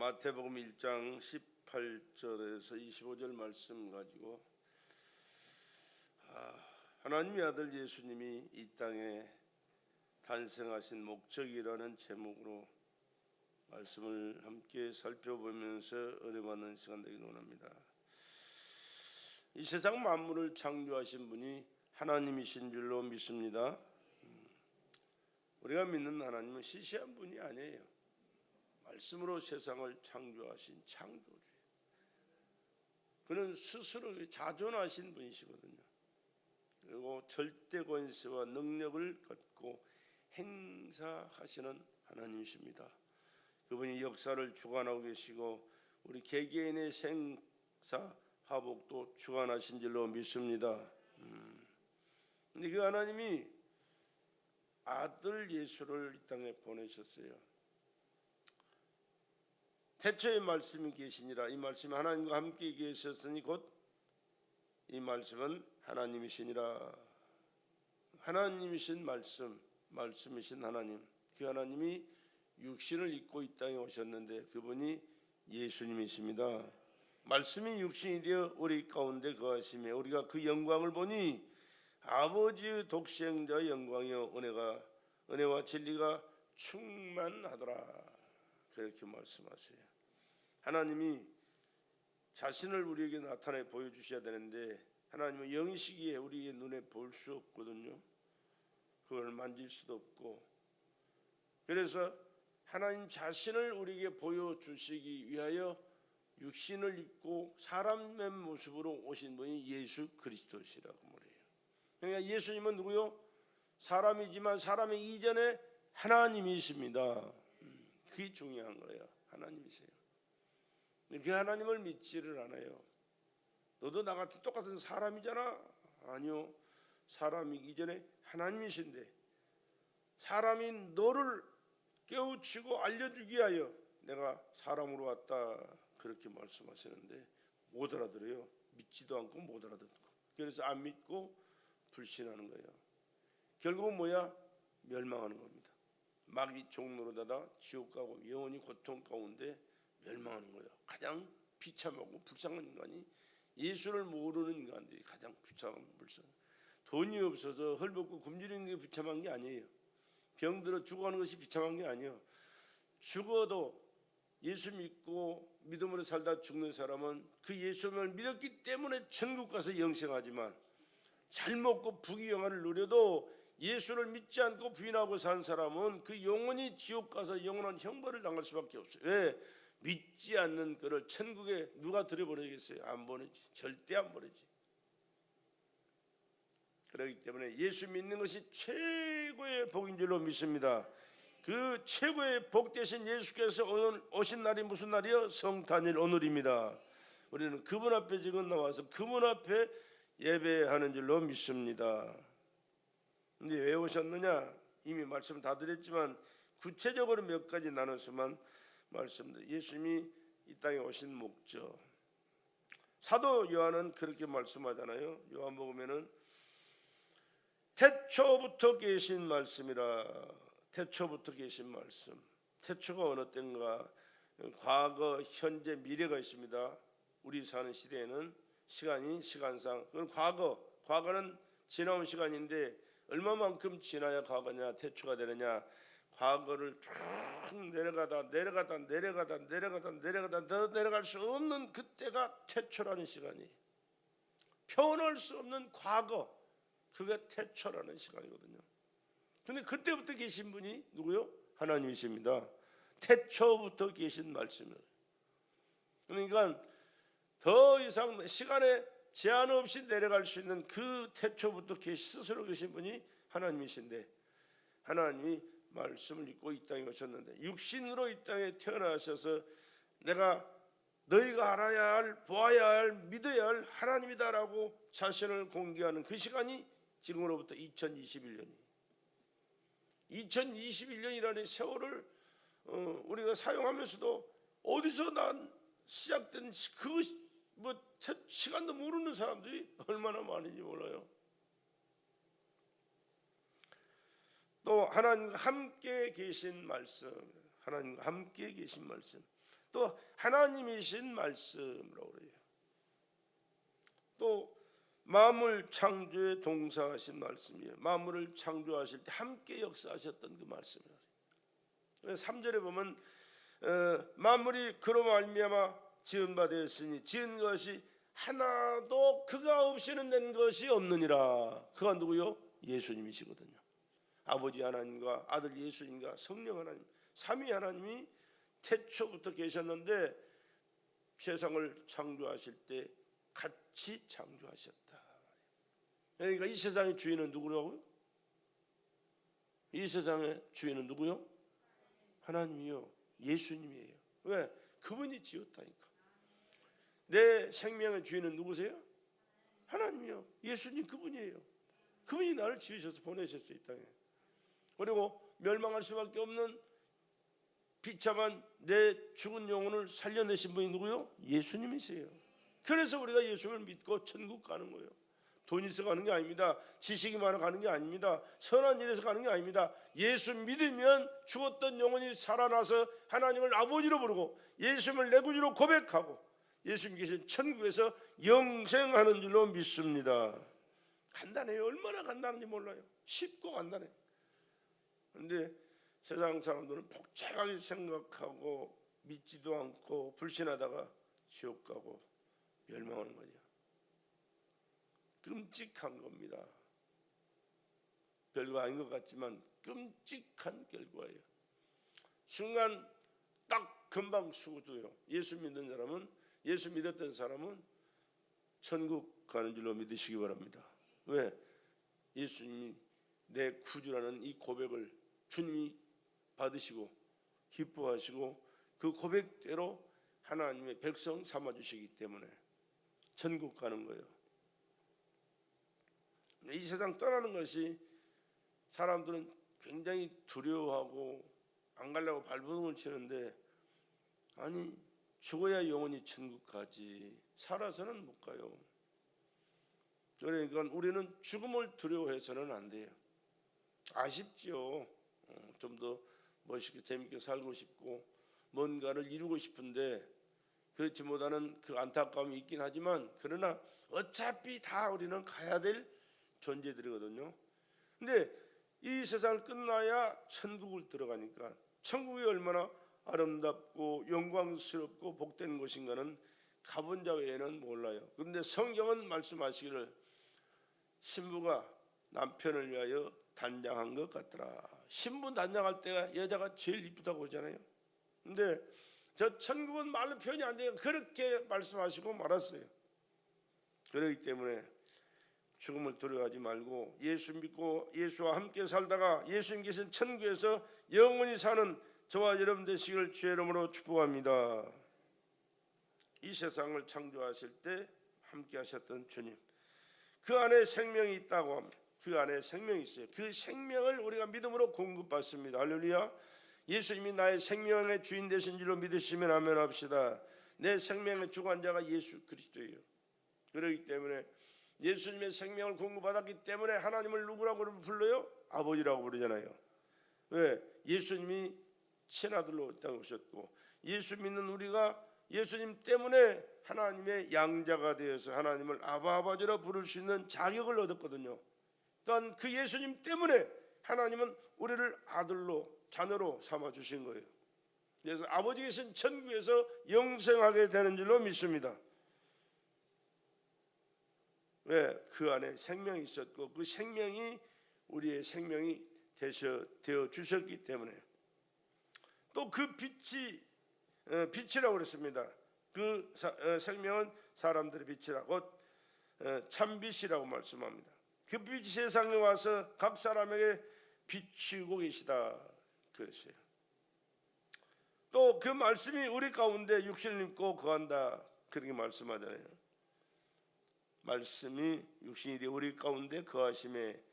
마태복음 1장 18절에서 25절 말씀 가지고 하나님의 아들 예수님이 이 땅에 탄생하신 목적이라는 제목으로 말씀을 함께 살펴보면서 은혜 받는 시간 되기를 원합니다. 이 세상 만물을 창조하신 분이 하나님이신 줄로 믿습니다. 우리가 믿는 하나님은 시시한 분이 아니에요. 말씀으로 세상을 창조하신 창조주예요. 그는 스스로 자존하신 분이시거든요. 그리고 절대 권세와 능력을 갖고 행사하시는 하나님이십니다. 그분이 역사를 주관하고 계시고 우리 개개인의 생사 화복도 주관하신 줄로 믿습니다. 근데 그 하나님이 아들 예수를 이 땅에 보내셨어요. 태초의 말씀이 계시니라. 이 말씀이 하나님과 함께 계셨으니 곧 이 말씀은 하나님이시니라. 하나님이신 말씀, 말씀이신 하나님, 그 하나님이 육신을 입고 이 땅에 오셨는데 그분이 예수님이십니다. 말씀이 육신이 되어 우리 가운데 거하시며 우리가 그 영광을 보니 아버지의 독생자의 영광이요 은혜와 진리가 충만하더라. 그렇게 말씀하세요. 하나님이 자신을 우리에게 나타내 보여주셔야 되는데 하나님은 영이시기에 우리의 눈에 볼 수 없거든요. 그걸 만질 수도 없고, 그래서 하나님 자신을 우리에게 보여주시기 위하여 육신을 입고 사람의 모습으로 오신 분이 예수 그리스도시라고 말해요. 그러니까 예수님은 누구요? 사람이지만 사람이 이전에 하나님이십니다. 그게 중요한 거예요. 하나님이세요. 그 하나님을 믿지를 않아요. 너도 나 같은 똑같은 사람이잖아. 아니요. 사람이기 전에 하나님이신데 사람이 너를 깨우치고 알려주기 위하여 내가 사람으로 왔다. 그렇게 말씀하시는데 못 알아들어요. 믿지도 않고 못 알아듣고. 그래서 안 믿고 불신하는 거예요. 결국은 뭐야? 멸망하는 겁니다. 마귀 종로로다가 지옥 가고 영원히 고통 가운데 멸망하는 거예요. 가장 비참하고 불쌍한 인간이 예수를 모르는 인간들이 가장 비참한 불쌍. 돈이 없어서 헐벗고 굶주리는 게 비참한 게 아니에요. 병들어 죽어가는 것이 비참한 게 아니에요. 죽어도 예수 믿고 믿음으로 살다 죽는 사람은 그 예수를 믿었기 때문에 천국 가서 영생하지만 잘 먹고 부귀영화를 누려도 예수를 믿지 않고 부인하고 산 사람은 그 영원히 지옥 가서 영원한 형벌을 당할 수밖에 없어요. 왜? 믿지 않는 그를 천국에 누가 들여보내겠어요? 안 보내지. 절대 안 보내지. 그렇기 때문에 예수 믿는 것이 최고의 복인 줄로 믿습니다. 그 최고의 복 되신 예수께서 오신 날이 무슨 날이요? 성탄일 오늘입니다. 우리는 그분 앞에 지금 나와서 그분 앞에 예배하는 줄로 믿습니다. 근데 왜 오셨느냐? 이미 말씀 다 드렸지만 구체적으로 몇 가지 나눠서만 말씀드려요. 예수님이 이 땅에 오신 목적. 사도 요한은 그렇게 말씀하잖아요. 요한복음에는 태초부터 계신 말씀이라. 태초부터 계신 말씀. 태초가 어느 때인가? 과거, 현재, 미래가 있습니다. 우리 사는 시대에는 시간이 시간상 그건 과거는 지나온 시간인데 얼마만큼 지나야 과거냐 태초가 되느냐. 과거를 쭉 내려가다 더 내려갈 수 없는 그때가 태초라는 시간이, 표현할 수 없는 과거, 그게 태초라는 시간이거든요. 근데 그때부터 계신 분이 누구요? 하나님이십니다. 태초부터 계신 말씀이에요. 그러니까 더 이상 시간에 제한 없이 내려갈 수 있는 그 태초부터 스스로 계신 분이 하나님이신데, 하나님이 말씀을 읽고 이 땅에 오셨는데 육신으로 이 땅에 태어나셔서 내가 너희가 알아야 할, 보아야 할, 믿어야 할 하나님이다라고 자신을 공개하는 그 시간이 지금으로부터 2021년이라는 세월을 우리가 사용하면서도 어디서 난 시작된 그 시간도 모르는 사람들이 얼마나 많은지 몰라요. 또 하나님과 함께 계신 말씀, 하나님과 함께 계신 말씀. 또 하나님이신 말씀이라고 그래요. 또 만물 창조의 동사하신 말씀이에요. 만물을 창조하실 때 함께 역사하셨던 그 말씀이에요. 3절에 보면 만물이 그로 말미암아 지은 바 되었으니 지은 것이 하나도 그가 없이는 된 것이 없느니라. 그가 누구요? 예수님이시거든요. 아버지 하나님과 아들 예수님과 성령 하나님, 삼위 하나님이 태초부터 계셨는데 세상을 창조하실 때 같이 창조하셨다. 그러니까 이 세상의 주인은 누구라고요? 이 세상의 주인은 누구요? 하나님이요. 예수님이에요. 왜? 그분이 지었다니까. 내 생명의 주인은 누구세요? 하나님이요. 예수님 그분이에요. 그분이 나를 지으셔서 보내셨어요, 이 땅에. 그리고 멸망할 수밖에 없는 비참한 내 죽은 영혼을 살려내신 분이 누구요? 예수님이세요. 그래서 우리가 예수님을 믿고 천국 가는 거예요. 돈이 있어 가는 게 아닙니다. 지식이 많아 가는 게 아닙니다. 선한 일에서 가는 게 아닙니다. 예수 믿으면 죽었던 영혼이 살아나서 하나님을 아버지로 부르고 예수님을 내 구주로 고백하고 예수님 계신 천국에서 영생하는 줄로 믿습니다. 간단해요. 얼마나 간단한지 몰라요. 쉽고 간단해요. 그런데 세상 사람들은 복잡하게 생각하고 믿지도 않고 불신하다가 지옥 가고 멸망하는 거죠. 끔찍한 겁니다. 별거 아닌 것 같지만 끔찍한 결과예요. 순간 딱 금방 수고도요. 예수 믿는 사람은, 예수 믿었던 사람은 천국 가는 줄로 믿으시기 바랍니다. 왜? 예수님이 내 구주라는 이 고백을 주님이 받으시고 기뻐하시고 그 고백대로 하나님의 백성 삼아주시기 때문에 천국 가는 거예요. 이 세상 떠나는 것이 사람들은 굉장히 두려워하고 안 가려고 발버둥을 치는데, 아니 죽어야 영원히 천국 가지 살아서는 못 가요. 그러니까 우리는 죽음을 두려워해서는 안 돼요. 아쉽지요. 좀 더 멋있게 재밌게 살고 싶고 뭔가를 이루고 싶은데 그렇지 못하는 그 안타까움이 있긴 하지만, 그러나 어차피 다 우리는 가야 될 존재들이거든요. 근데 이 세상을 끝나야 천국을 들어가니까 천국이 얼마나 아름답고 영광스럽고 복된 것인가는 가본 자 외에는 몰라요. 그런데 성경은 말씀하시기를 신부가 남편을 위하여 단장한 것 같더라. 신부 단장할 때가 여자가 제일 이쁘다고 하잖아요. 근데 저 천국은 말로 표현이 안 돼요. 그렇게 말씀하시고 말았어요. 그렇기 때문에 죽음을 두려워하지 말고 예수 믿고 예수와 함께 살다가 예수님 계신 천국에서 영원히 사는 저와 여러분 되시기를 주의 이름으로 축복합니다. 이 세상을 창조하실 때 함께 하셨던 주님, 그 안에 생명이 있다고 합니다. 그 안에 생명이 있어요. 그 생명을 우리가 믿음으로 공급받습니다. 할렐루야. 예수님이 나의 생명의 주인 되신 줄로 믿으시면 아멘 합시다. 내 생명의 주관자가 예수 그리스도예요. 그렇기 때문에 예수님의 생명을 공급받았기 때문에 하나님을 누구라고 불러요? 아버지라고 부르잖아요. 왜? 예수님이 친아들로 땅에 오셨고 예수 믿는 우리가 예수님 때문에 하나님의 양자가 되어서 하나님을 아버지라 부를 수 있는 자격을 얻었거든요. 또한 그 예수님 때문에 하나님은 우리를 아들로 자녀로 삼아주신 거예요. 그래서 아버지 계신 천국에서 영생하게 되는 줄로 믿습니다. 왜? 그 안에 생명이 있었고 그 생명이 우리의 생명이 되어 주셨기 때문에, 또 그 빛이 빛이라고 그랬습니다. 그 생명은 사람들의 빛이라 곧 참빛이라고 말씀합니다. 그 빛이 세상에 와서 각 사람에게 비추고 계시다 그랬어요. 또 그 말씀이 우리 가운데 육신을 입고 거한다 그렇게 말씀하잖아요. 말씀이 육신이 되어 우리 가운데 거하심에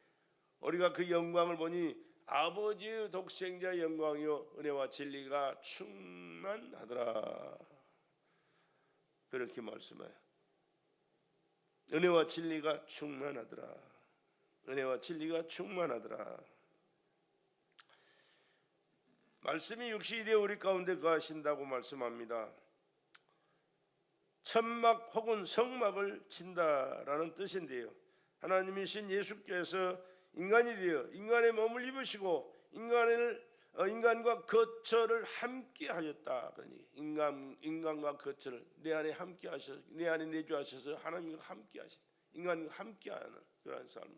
우리가 그 영광을 보니 아버지의 독생자의 영광이요 은혜와 진리가 충만하더라 그렇게 말씀해요. 은혜와 진리가 충만하더라. 은혜와 진리가 충만하더라. 말씀이 육신이 되어 우리 가운데 거하신다고 말씀합니다. 천막 혹은 성막을 친다라는 뜻인데요. 하나님이신 예수께서 인간이 되어 인간의 몸을 입으시고 인간과 거처를 함께 하셨다. 그러니 인간과 거처를 내 안에 함께 하셔서 내 안에 내주하셔서 하나님과 함께 하신 인간과 함께하는 그러한 삶을.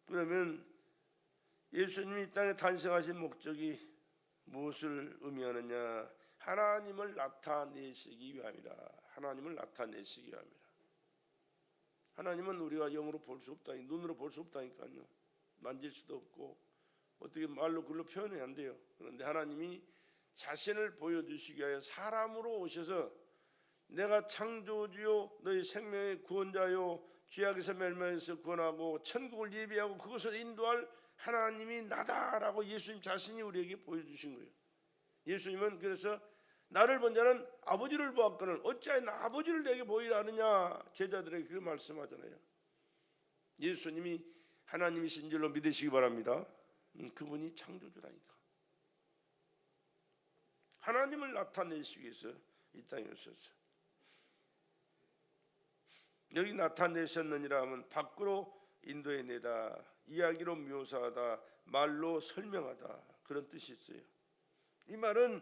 그러면 예수님이 이 땅에 탄생하신 목적이 무엇을 의미하느냐? 하나님을 나타내시기 위함이라. 하나님을 나타내시기 위함이라. 하나님은 우리가 영으로 볼 수 없다니, 눈으로 볼 수 없다니까요. 만질 수도 없고 어떻게 말로 글로 표현이 안 돼요. 그런데 하나님이 자신을 보여주시기 위하여 사람으로 오셔서 내가 창조주요 너희 생명의 구원자요 죄악에서 멸망에서 구원하고 천국을 예비하고 그것을 인도할 하나님이 나다라고 예수님 자신이 우리에게 보여주신 거예요. 예수님은 그래서 나를 본 자는 아버지를 보았거늘 어찌하여 아버지를 내게 보이라 하느냐 제자들에게 그렇게 말씀하잖아요. 예수님이 하나님이신 줄로 믿으시기 바랍니다. 그분이 창조주라니까. 하나님을 나타내시기 위해서 이 땅에 오셨어요. 여기 나타내셨느니라 하면 밖으로 인도해내다, 이야기로 묘사하다, 말로 설명하다 그런 뜻이 있어요. 이 말은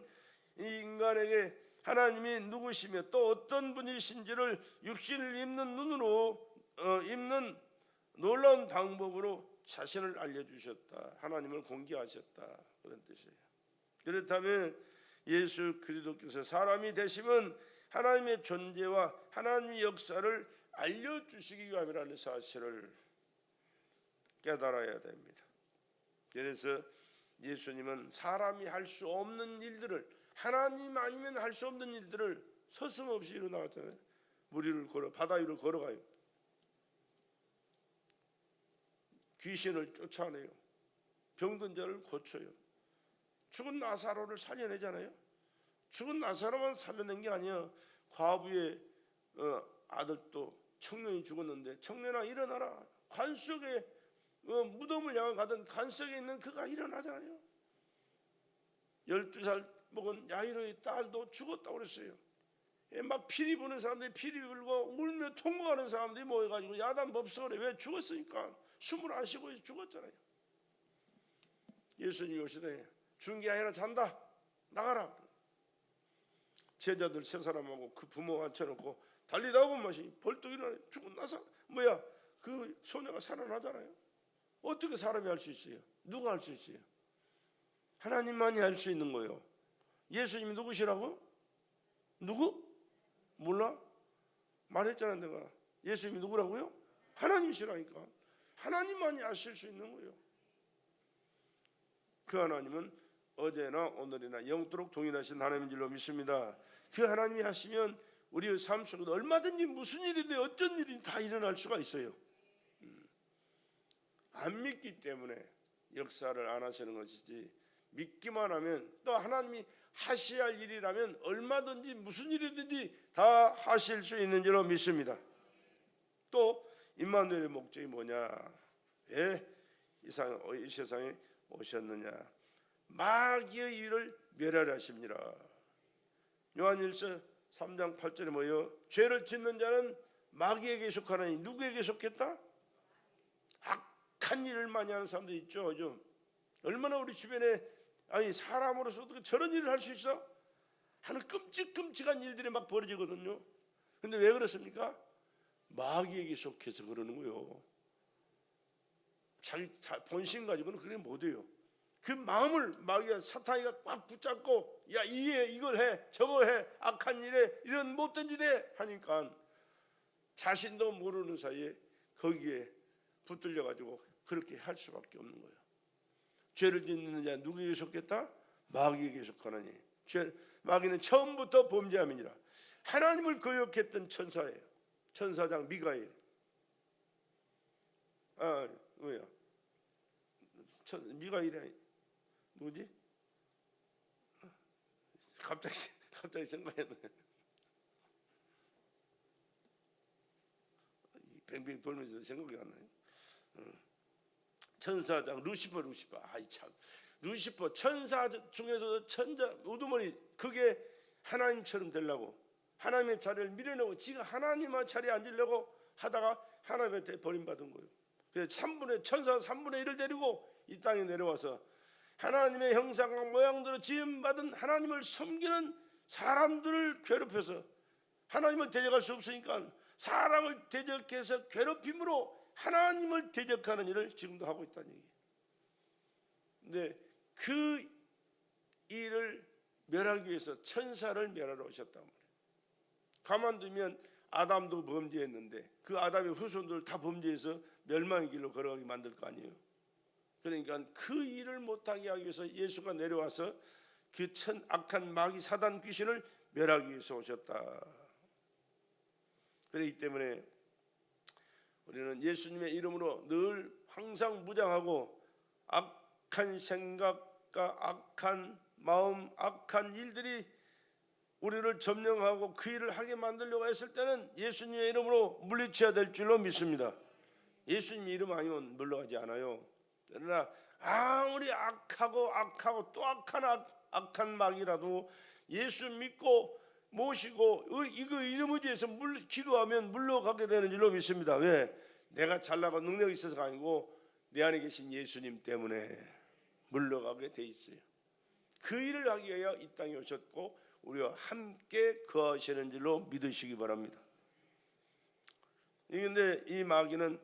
이 인간에게 하나님이 누구시며 또 어떤 분이신지를 육신을 입는 눈으로 입는 놀라운 방법으로 자신을 알려주셨다. 하나님을 공개하셨다. 그런 뜻이에요. 그렇다면 예수 그리스도께서 사람이 되심은 하나님의 존재와 하나님의 역사를 알려주시기 위함이라는 사실을 깨달아야 됩니다. 그래서 예수님은 사람이 할 수 없는 일들을 하나님 아니면 할 수 없는 일들을 서슴없이 일어나왔잖아요. 물 위를 걸어 바다 위를 걸어가요. 귀신을 쫓아내요. 병든 자를 고쳐요. 죽은 나사로를 살려내잖아요. 죽은 나사로만 살려낸 게 아니야. 과부의 아들도 청년이 죽었는데 청년아 일어나라. 관 속에 무덤을 향해 가던 관 속에 있는 그가 일어나잖아요. 12살 먹은 야이로의 딸도 죽었다고 그랬어요. 막 피리 부는 사람들이 피리 불고 울며 통곡하는 사람들이 모여가지고 야단 법석을 해. 왜 죽었으니까 숨을 안 쉬고 죽었잖아요. 예수님이 오시되 죽은 게 아니라 잔다. 나가라. 제자들 세 사람하고 그 부모 앉혀놓고 달리다 보면 마시 벌떡 일어나 죽은 나사 뭐야 그 소녀가 살아나잖아요. 어떻게 사람이 할 수 있어요? 누가 할 수 있어요? 하나님만이 할 수 있는 거예요. 예수님이 누구시라고? 누구? 몰라? 말했잖아 내가. 예수님이 누구라고요? 하나님이시라니까. 하나님만이 하실 수 있는 거예요. 그 하나님은 어제나 오늘이나 영토록 동일하신 하나님인 줄로 믿습니다. 그 하나님이 하시면 우리의 삶 속에도 얼마든지 무슨 일이든 어떤 일이든 다 일어날 수가 있어요. 안 믿기 때문에 역사를 안 하시는 것이지 믿기만 하면 또 하나님이 하셔야 할 일이라면 얼마든지 무슨 일이든지 다 하실 수 있는 줄로 믿습니다. 또 임마누엘의 목적이 뭐냐? 왜 이 세상에 오셨느냐? 마귀의 일을 멸하려 하십니다. 요한일서 3장 8절에 뭐예요? 죄를 짓는 자는 마귀에게 속하나니 누구에게 속했다? 악한 일을 많이 하는 사람들 있죠. 요즘 얼마나 우리 주변에 아니 사람으로서 어떻게 저런 일을 할 수 있어? 하는 끔찍한 일들이 막 벌어지거든요. 근데 왜 그렇습니까? 마귀에게 속해서 그러는 거예요. 자기 본심 가지고는 그게 못해요. 그 마음을 마귀가 사탄이가 꽉 붙잡고 야 이걸 해 저걸 해 악한 일에 이런 못된 일에 하니까 자신도 모르는 사이에 거기에 붙들려 가지고 그렇게 할 수밖에 없는 거예요. 죄를 짓는 자 누구에게 속했다? 마귀에게 속하느니 마귀는 처음부터 범죄함이니라. 하나님을 거역했던 천사예요. 천사장 미가엘. 뭐야? 미가엘이 누구지? 갑자기 생각이 안 나요. 뱅뱅 돌면서 생각이 안 나요. 천사장 루시퍼. 아이 참, 루시퍼 천사 중에서도 천자 우두머리, 그게 하나님처럼 되려고 하나님의 자리를 밀어내고 지가 하나님의 자리에 앉으려고 하다가 하나님한테 버림받은 거예요. 그래서 천사 3분의 1을 데리고 이 땅에 내려와서 하나님의 형상과 모양대로 지음받은 하나님을 섬기는 사람들을 괴롭혀서, 하나님을 대적할 수 없으니까 사람을 대적해서 괴롭힘으로 하나님을 대적하는 일을 지금도 하고 있다는 얘기예요. 근데 그 일을 멸하기 위해서 천사를 멸하러 오셨단 말이에요. 가만두면 아담도 범죄했는데 그 아담의 후손들 다 범죄해서 멸망의 길로 걸어가게 만들 거 아니에요. 그러니까 그 일을 못하게 하기 위해서 예수가 내려와서 그 악한 마귀 사단 귀신을 멸하기 위해서 오셨다. 그렇기 때문에 우리는 예수님의 이름으로 늘 항상 무장하고 악한 생각과 악한 마음, 악한 일들이 우리를 점령하고 그 일을 하게 만들려고 했을 때는 예수님의 이름으로 물리쳐야 될 줄로 믿습니다. 예수님 이름 아니면 물러가지 않아요. 그러나 아무리 악하고 또 악한 마귀라도 예수 믿고 모시고 이거 이름 의지해서 기도하면 물러가게 되는 줄로 믿습니다. 왜? 내가 잘나고 능력이 있어서가 아니고 내 안에 계신 예수님 때문에 물러가게 돼 있어요. 그 일을 하기 위하여 이 땅에 오셨고 우리와 함께 거하시는 줄로 믿으시기 바랍니다. 그런데 이 마귀는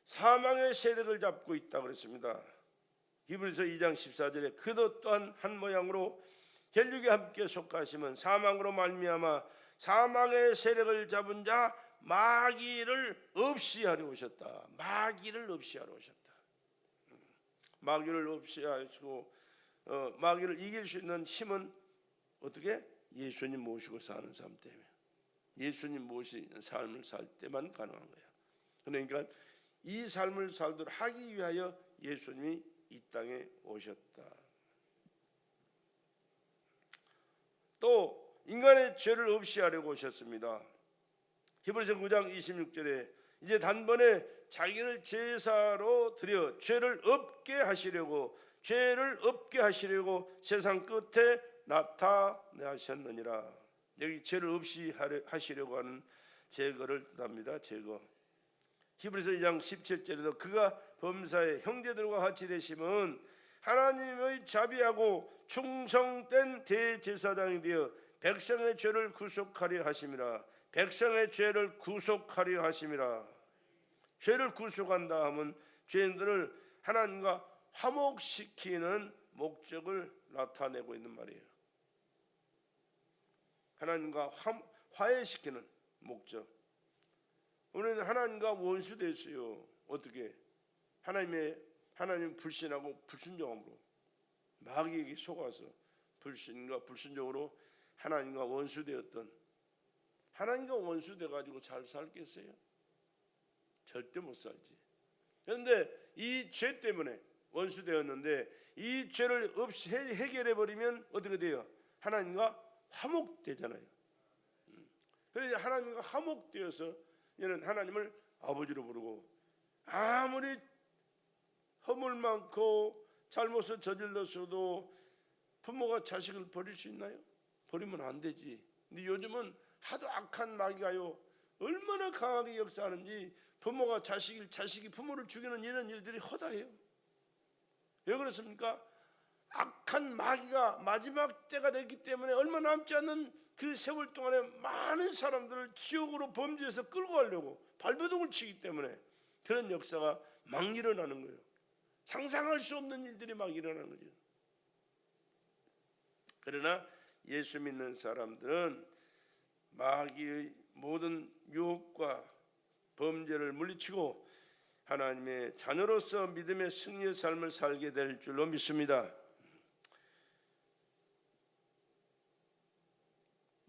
사망의 세력을 잡고 있다고 그랬습니다. 히브리서 2장 14절에 그도 또한 한 모양으로 혈육에 함께 속하시면 사망으로 말미암아 사망의 세력을 잡은 자 마귀를 없이 하려 오셨다. 마귀를 없이 하려 오셨다. 마귀를 없이 하시고 마귀를 이길 수 있는 힘은 어떻게? 예수님 모시고 사는 삶 때문에, 예수님 모시는 삶을 살 때만 가능한 거야. 그러니까 이 삶을 살도록 하기 위하여 예수님이 이 땅에 오셨다. 또 인간의 죄를 없이 하려고 오셨습니다. 히브리서 9장 26절에 이제 단번에 자기를 제사로 드려 죄를 없게 하시려고 세상 끝에 나타나셨느니라. 여기 죄를 없이 하시려고 하는 제거를 뜻합니다. 제거. 히브리서 2장 17절에도 그가 범사의 형제들과 같이 되심은 하나님의 자비하고 충성된 대제사장이 되어 백성의 죄를 구속하려 하심이라. 백성의 죄를 구속하려 하심이라. 죄를 구속한다 하면 죄인들을 하나님과 화목시키는 목적을 나타내고 있는 말이에요. 하나님과 화해시키는 목적. 우리는 하나님과 원수 됐어요. 어떻게? 하나님 불신하고 불순종함으로 마귀에게 속아서 불신과 불순종으로 하나님과 원수 되었던, 하나님과 원수 돼가지고 잘 살겠어요? 절대 못 살지. 그런데 이 죄 때문에 원수 되었는데 이 죄를 없이 해결해 버리면 어떻게 돼요? 하나님과 화목되잖아요. 그래서 하나님과 화목되어서 얘는 하나님을 아버지로 부르고, 아무리 허물 많고 잘못을 저질렀어도 부모가 자식을 버릴 수 있나요? 버리면 안 되지. 근데 요즘은 하도 악한 마귀가요 얼마나 강하게 역사하는지, 부모가 자식이 부모를 죽이는 이런 일들이 허다해요. 왜 그렇습니까? 악한 마귀가 마지막 때가 됐기 때문에 얼마 남지 않는 그 세월 동안에 많은 사람들을 지옥으로 범죄해서 끌고 가려고 발버둥을 치기 때문에 그런 역사가 막 일어나는 거예요. 상상할 수 없는 일들이 막 일어나는 거죠. 그러나 예수 믿는 사람들은 마귀의 모든 유혹과 범죄를 물리치고 하나님의 자녀로서 믿음의 승리의 삶을 살게 될 줄로 믿습니다.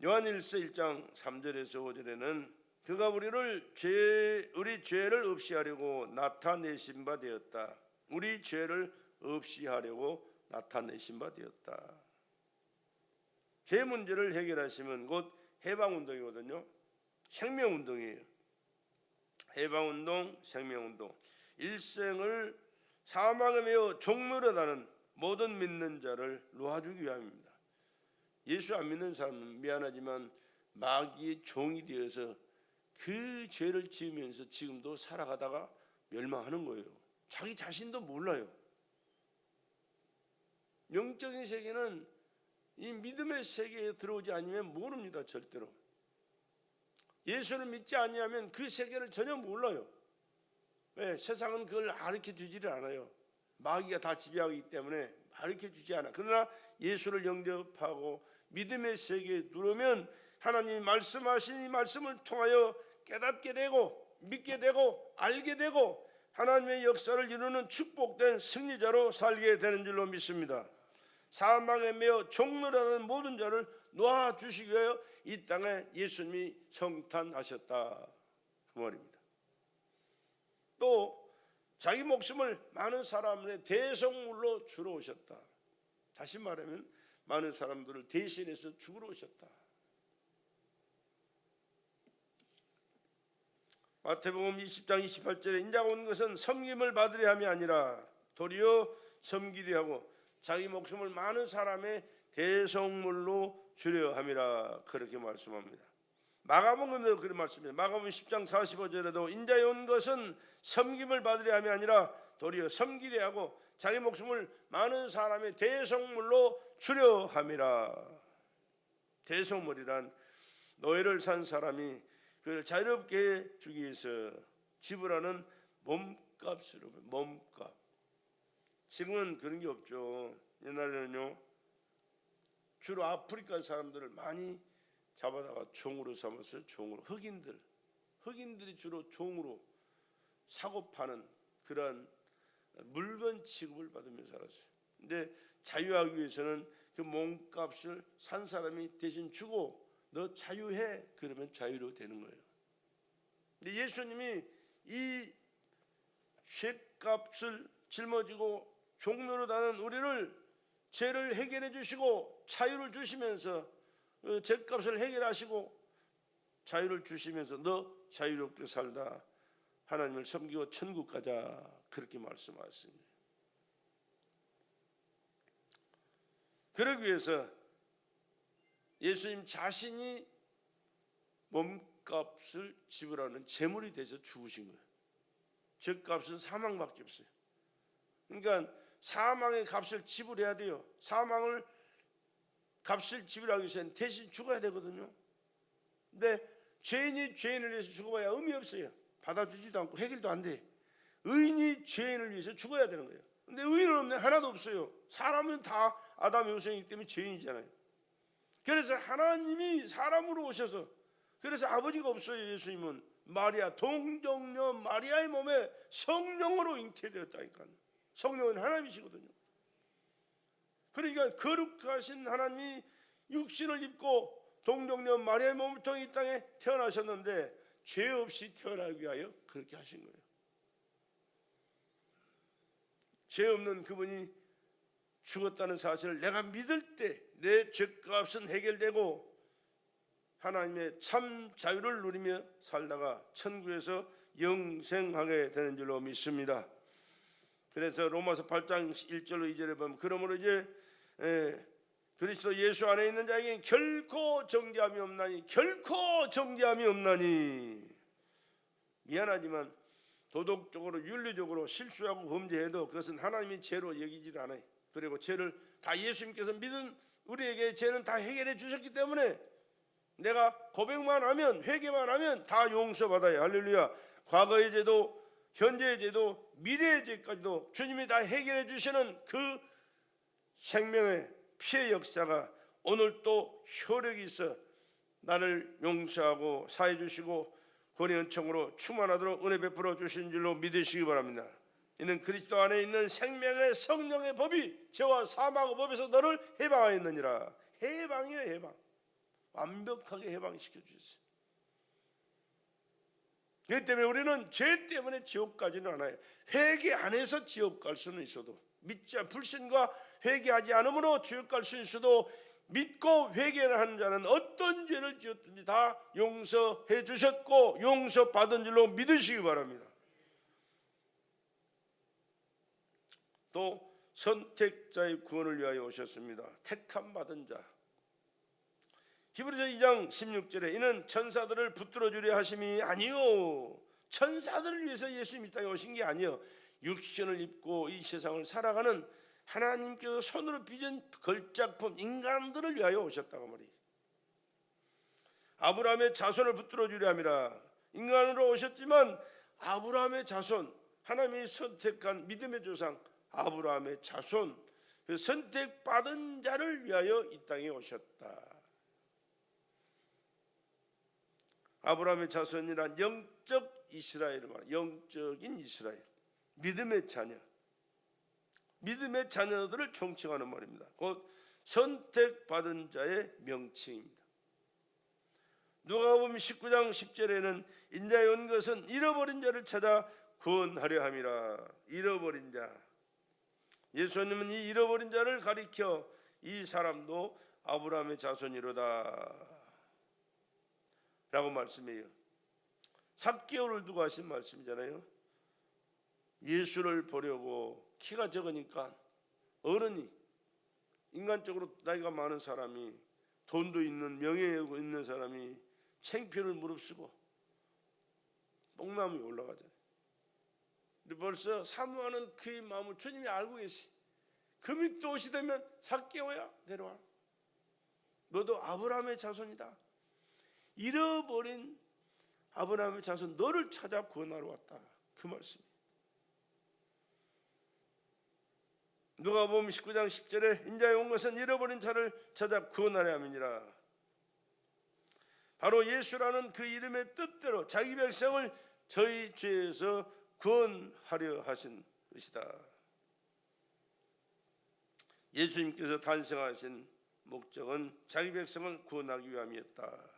요한일서 1장 3절에서 5절에는 그가 우리 죄를 없이 하려고 나타내신 바 되었다. 우리 죄를 없이 하려고 나타내신 바 되었다. 죄 문제를 해결하시면 곧 해방운동이거든요. 생명운동이에요. 해방운동, 생명운동. 일생을 사망에 매여 종노릇하는 모든 믿는 자를 놓아주기 위함입니다. 예수 안 믿는 사람은 미안하지만 마귀의 종이 되어서 그 죄를 지으면서 지금도 살아가다가 멸망하는 거예요. 자기 자신도 몰라요. 영적인 세계는 이 믿음의 세계에 들어오지 않으면 모릅니다. 절대로. 예수를 믿지 아니하면 그 세계를 전혀 몰라요. 왜? 세상은 그걸 가르쳐주지를 않아요. 마귀가 다 지배하기 때문에 가르쳐주지 않아. 그러나 예수를 영접하고 믿음의 세계에 들어오면 하나님이 말씀하신 이 말씀을 통하여 깨닫게 되고 믿게 되고 알게 되고 하나님의 역사를 이루는 축복된 승리자로 살게 되는 줄로 믿습니다. 사망에 매여 종노릇하는 모든 자를 놓아주시기 위하여 이 땅에 예수님이 성탄하셨다, 그 말입니다. 또 자기 목숨을 많은 사람의 대속물로 주러 오셨다. 다시 말하면 많은 사람들을 대신해서 죽으러 오셨다. 마태복음 20장 28절에 인자가 온 것은 섬김을 받으려 함이 아니라 도리어 섬기려 하고 자기 목숨을 많은 사람의 대속물로 주려 함이라, 그렇게 말씀합니다. 마가복음에도 그런 말씀입니다. 마가복음 10장 45절에도 인자에 온 것은 섬김을 받으려 함이 아니라 도리어 섬기려 하고 자기 목숨을 많은 사람의 대속물로 주려 함이라. 대속물이란 노예를 산 사람이 그를 자유롭게 주기 위해서 지불하는 몸값으로, 몸값. 지금은 그런 게 없죠. 옛날에는요, 주로 아프리카 사람들을 많이 잡아다가 종으로 삼았어요. 종으로. 흑인들이 주로 종으로 사고 파는 그런 물건 취급을 받으며 살았어요. 근데 자유하기 위해서는 그 몸값을 산 사람이 대신 주고 너 자유해, 그러면 자유로 되는 거예요. 근데 예수님이 이 죄값을 짊어지고 종노릇하는 우리를 죄를 해결해 주시고 자유를 주시면서 죄값을 해결하시고 자유를 주시면서 너 자유롭게 살다 하나님을 섬기고 천국 가자, 그렇게 말씀하셨습니다. 그러기 위해서 예수님 자신이 몸값을 지불하는 제물이 돼서 죽으신 거예요. 죄값은 사망밖에 없어요. 그러니까 사망의 값을 지불해야 돼요. 사망을 값을 지불하기 위해서는 대신 죽어야 되거든요. 근데 죄인이 죄인을 위해서 죽어봐야 의미 없어요. 받아주지도 않고 해결도 안 돼. 의인이 죄인을 위해서 죽어야 되는 거예요. 근데 의인은 없네, 하나도 없어요. 사람은 다 아담의 후손이기 때문에 죄인이잖아요. 그래서 하나님이 사람으로 오셔서, 그래서 아버지가 없어요. 예수님은 마리아, 동정녀 마리아의 몸에 성령으로 잉태되었다니까요. 성령은 하나님이시거든요. 그러니까 거룩하신 하나님이 육신을 입고 동정녀 마리아의 몸을 통해 이 땅에 태어나셨는데 죄 없이 태어나기 위하여 그렇게 하신 거예요. 죄 없는 그분이 죽었다는 사실을 내가 믿을 때 내 죄값은 해결되고 하나님의 참 자유를 누리며 살다가 천국에서 영생하게 되는 줄로 믿습니다. 그래서 로마서 8장 1절로 2절에 보면 그러므로 이제 그리스도 예수 안에 있는 자에게는 결코 정죄함이 없나니, 결코 정죄함이 없나니. 미안하지만 도덕적으로 윤리적으로 실수하고 범죄해도 그것은 하나님이 죄로 여기질 않아요. 그리고 죄를 다 예수님께서 믿은 우리에게 죄는 다 해결해 주셨기 때문에 내가 고백만 하면, 회개만 하면 다 용서받아요. 할렐루야. 과거의 죄도 현재의 죄도 미래의 죄까지도 주님이 다 해결해 주시는 그 생명의 피의 역사가 오늘 또 효력이 있어 나를 용서하고 사해 주시고 권위 은총으로 충만하도록 은혜 베풀어 주신 줄로 믿으시기 바랍니다. 이는 그리스도 안에 있는 생명의 성령의 법이 죄와 사망의 법에서 너를 해방하였느니라. 해방이에요. 해방. 완벽하게 해방시켜 주셨어요. 그렇기 때문에 우리는 죄 때문에 지옥 가지는 않아요. 회개 안 해서 지옥 갈 수는 있어도, 불신과 회개하지 않으므로 지옥 갈 수 있어도 믿고 회개를 하는 자는 어떤 죄를 지었든지 다 용서해 주셨고 용서받은 줄로 믿으시기 바랍니다. 또 선택자의 구원을 위하여 오셨습니다. 택함 받은 자. 히브리서 2장 16절에 이는 천사들을 붙들어 주려 하심이 아니요, 천사들을 위해서 예수님이 이 땅에 오신 게 아니요, 육신을 입고 이 세상을 살아가는 하나님께서 손으로 빚은 걸작품 인간들을 위하여 오셨다고 말이에요. 아브라함의 자손을 붙들어 주려 함이라. 인간으로 오셨지만 아브라함의 자손, 하나님이 선택한 믿음의 조상 아브라함의 자손, 그 선택받은 자를 위하여 이 땅에 오셨다. 아브라함의 자손이란 영적 이스라엘을 말해요. 영적인 이스라엘, 믿음의 자녀, 믿음의 자녀들을 총칭하는 말입니다. 곧 선택받은 자의 명칭입니다. 누가복음 19장 10절에는 인자에 온 것은 잃어버린 자를 찾아 구원하려 함이라. 잃어버린 자, 예수님은 이 잃어버린 자를 가리켜 이 사람도 아브라함의 자손이로다 라고 말씀해요. 삭개오를 두고 하신 말씀이잖아요. 예수를 보려고 키가 적으니까 어른이, 인간적으로 나이가 많은 사람이, 돈도 있는 명예가 있는 사람이 창피를 무릅쓰고 뽕나무에 올라가잖아요. 근데 벌써 사모하는 그의 마음을 주님이 알고 계시. 금이 또 오시 되면 삭개오야 내려와, 너도 아브라함의 자손이다. 잃어버린 아브라함의 자손 너를 찾아 구원하러 왔다, 그 말씀이에요. 누가복음 19장 10절에 인자에 온 것은 잃어버린 자를 찾아 구원하려 함이니라. 바로 예수라는 그 이름의 뜻대로 자기 백성을 저희 죄에서 구원하려 하신 것이다. 예수님께서 탄생하신 목적은 자기 백성을 구원하기 위함이었다.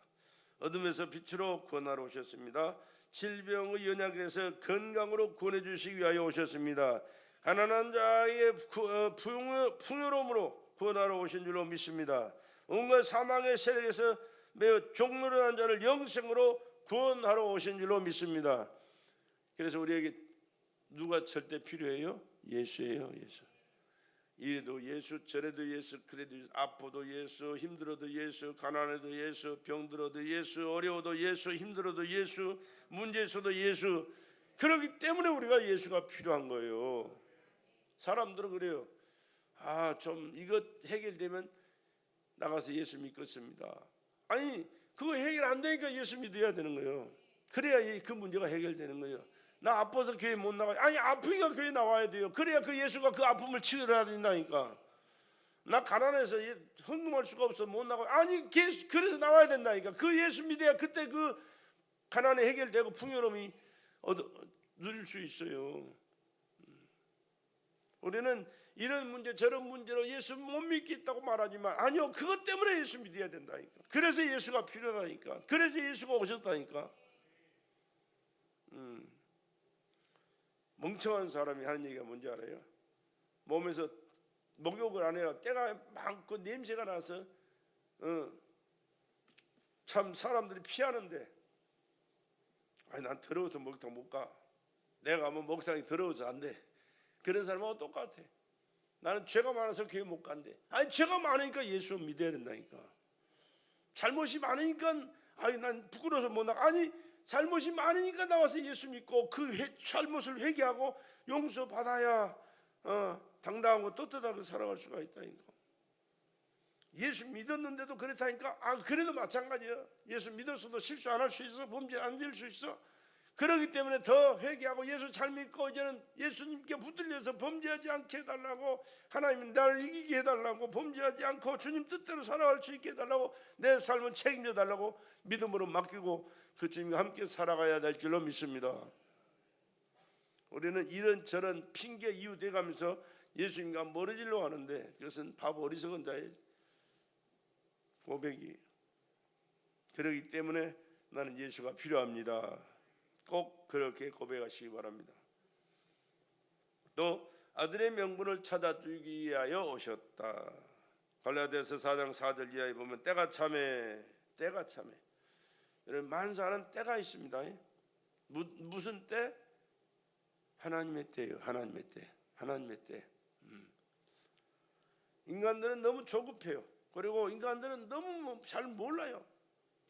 어둠에서 빛으로 구원하러 오셨습니다. 질병의 연약에서 건강으로 구원해 주시기 위하여 오셨습니다. 가난한 자의 풍요로움으로 구원하러 오신 줄로 믿습니다. 온갖 사망의 세력에서 매우 종노릇한 자를 영생으로 구원하러 오신 줄로 믿습니다. 그래서 우리에게 누가 절대 필요해요? 예수예요. 예수. 이래도 예수, 저래도 예수, 그래도 예수, 아파도 예수, 힘들어도 예수, 가난해도 예수, 병들어도 예수, 어려워도 예수, 힘들어도 예수, 문제 있어도 예수. 그렇기 때문에 우리가 예수가 필요한 거예요. 사람들은 그래요. 좀 이것 해결되면 나가서 예수 믿겠습니다. 아니, 그거 해결 안 되니까 예수 믿어야 되는 거예요. 그래야 그 문제가 해결되는 거예요. 나 아파서 교회 못 나가요. 아니, 아프니까 교회 나와야 돼요. 그래야 그 예수가 그 아픔을 치료해야 된다니까. 나 가난해서 헌금할 수가 없어 못 나가요. 아니, 그래서 나와야 된다니까. 그 예수 믿어야 그때 그 가난이 해결되고 풍요로움이 누릴 수 있어요. 우리는 이런 문제 저런 문제로 예수 못 믿겠다고 말하지만 아니요, 그것 때문에 예수 믿어야 된다니까. 그래서 예수가 필요하다니까. 그래서 예수가 오셨다니까. 멍청한 사람이 하는 얘기가 뭔지 알아요? 몸에서 목욕을 안 해야 때가 많고 냄새가 나서 참 사람들이 피하는데, 아니 난 더러워서 목욕탕 못 가. 내가 가면 목욕탕이 더러워서 안 돼. 그런 사람하고 똑같아. 나는 죄가 많아서 교회 못 간대. 아니, 죄가 많으니까 예수 믿어야 된다니까. 잘못이 많으니까 아니 난 부끄러워서 못 나가. 아니, 잘못이 많으니까 나와서 예수 믿고 그 잘못을 회개하고 용서받아야 당당하고 떳떳하게 살아갈 수가 있다니까. 예수 믿었는데도 그렇다니까. 그래도 마찬가지야. 예수 믿었어도 실수 안 할 수 있어. 범죄 안 될 수 있어. 그렇기 때문에 더 회개하고 예수 잘 믿고 이제는 예수님께 붙들려서 범죄하지 않게 해달라고, 하나님은 나를 이기게 해달라고, 범죄하지 않고 주님 뜻대로 살아갈 수 있게 해달라고, 내 삶을 책임져 달라고 믿음으로 맡기고 그 주님과 함께 살아가야 될 줄로 믿습니다. 우리는 이런저런 핑계 이유 대가면서 예수님과 멀어지려고 하는데 그것은 바보 어리석은 자의 고백이에요. 그렇기 때문에 나는 예수가 필요합니다. 꼭 그렇게 고백하시기 바랍니다. 또 아들의 명분을 찾아주기 위하여 오셨다. 갈라디아서 4장 4절 이하에 보면 때가 참에, 때가 참에. 여러분, 만사는 때가 있습니다. 무슨 때? 하나님의 때예요. 하나님의 때. 하나님의 때. 인간들은 너무 조급해요. 그리고 인간들은 너무 잘 몰라요.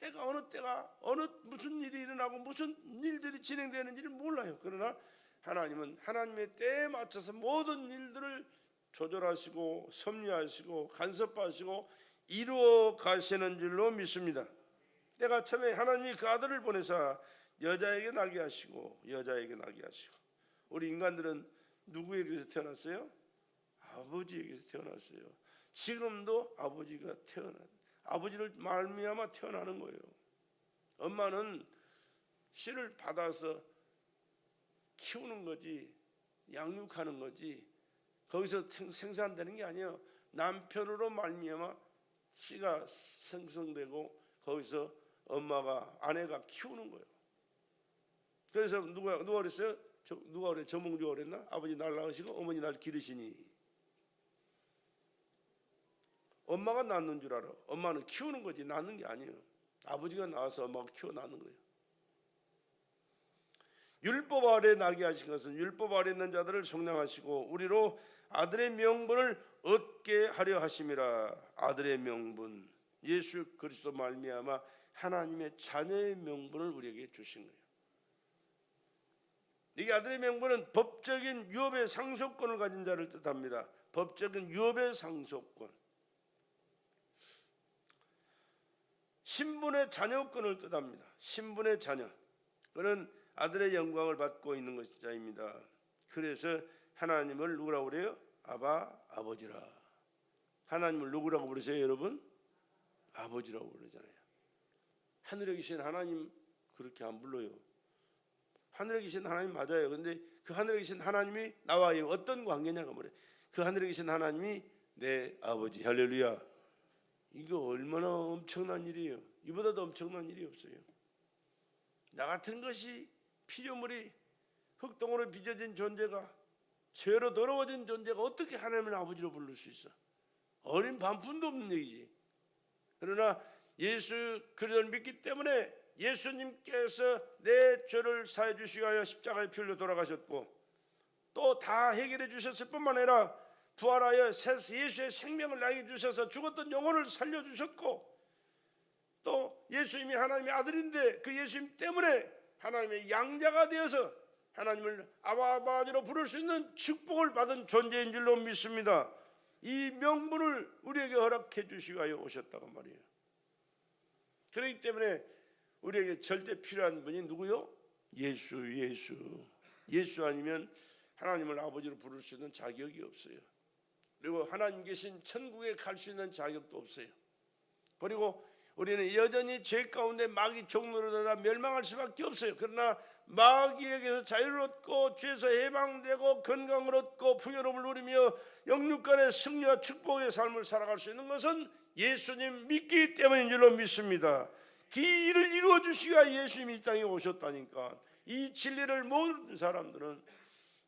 때가 어느 때가 어느 무슨 일이 일어나고 무슨 일들이 진행되는지를 몰라요. 그러나 하나님은 하나님의 때에 맞춰서 모든 일들을 조절하시고 섭리하시고 간섭하시고 이루어 가시는 줄로 믿습니다. 때가 참에 하나님이 그 아들을 보내사 여자에게 나게 하시고 여자에게 나게 하시고, 우리 인간들은 누구에게서 태어났어요? 아버지에게서 태어났어요. 지금도 아버지가 아버지를 말미암아 태어나는 거예요. 엄마는 씨를 받아서 키우는 거지, 양육하는 거지, 거기서 생산되는 게 아니에요. 남편으로 말미암아 씨가 생성되고 거기서 엄마가, 아내가 키우는 거예요. 그래서 누가 그랬어요? 누가 그래? 정몽주가 그랬나? 아버지 날 낳으시고 어머니 날 기르시니. 엄마가 낳는 줄 알아. 엄마는 키우는 거지 낳는 게 아니에요. 아버지가 낳아서 엄마가 키워 낳는 거예요. 율법 아래 나게 하신 것은 율법 아래 있는 자들을 속량하시고 우리로 아들의 명분을 얻게 하려 하심이라. 아들의 명분, 예수 그리스도 말미암아 하나님의 자녀의 명분을 우리에게 주신 거예요. 이게 아들의 명분은 법적인 유업의 상속권을 가진 자를 뜻합니다. 법적인 유업의 상속권, 신분의 자녀권을 뜻합니다. 신분의 자녀, 그는 아들의 영광을 받고 있는 것자입니다. 그래서 하나님을 누구라고 그래요? 아바, 아버지라. 하나님을 누구라고 부르세요 여러분? 아버지라고 부르잖아요. 하늘에 계신 하나님 그렇게 안 불러요. 하늘에 계신 하나님 맞아요. 근데 그 하늘에 계신 하나님이 나와요 어떤 관계냐가 뭐래? 그 하늘에 계신 하나님이 내 아버지. 할렐루야. 이거 얼마나 엄청난 일이에요. 이보다도 엄청난 일이 없어요. 나 같은 것이 피조물이 흙동으로 빚어진 존재가, 죄로 더러워진 존재가 어떻게 하나님을 아버지로 부를 수 있어? 어린 반푼도 없는 얘기지. 그러나 예수 그리스도를 믿기 때문에 예수님께서 내 죄를 사해 주시기 위하여 십자가에 피 흘려 돌아가셨고, 또 다 해결해 주셨을 뿐만 아니라 부활하여 예수의 생명을 나에게 주셔서 죽었던 영혼을 살려주셨고, 또 예수님이 하나님의 아들인데 그 예수님 때문에 하나님의 양자가 되어서 하나님을 아버지로 부를 수 있는 축복을 받은 존재인 줄로 믿습니다. 이 명분을 우리에게 허락해 주시기 위하여 오셨다고 말이에요. 그렇기 때문에 우리에게 절대 필요한 분이 누구요? 예수 아니면 하나님을 아버지로 부를 수 있는 자격이 없어요. 그리고 하나님 계신 천국에 갈 수 있는 자격도 없어요. 그리고 우리는 여전히 죄 가운데 마귀 종노릇하다 멸망할 수밖에 없어요. 그러나 마귀에게서 자유를 얻고 죄에서 해방되고 건강을 얻고 풍요로움을 누리며 영육간의 승리와 축복의 삶을 살아갈 수 있는 것은 예수님 믿기 때문인 줄로 믿습니다. 그 일을 이루어 주시기 위해 예수님이 이 땅에 오셨다니까. 이 진리를 모르는 사람들은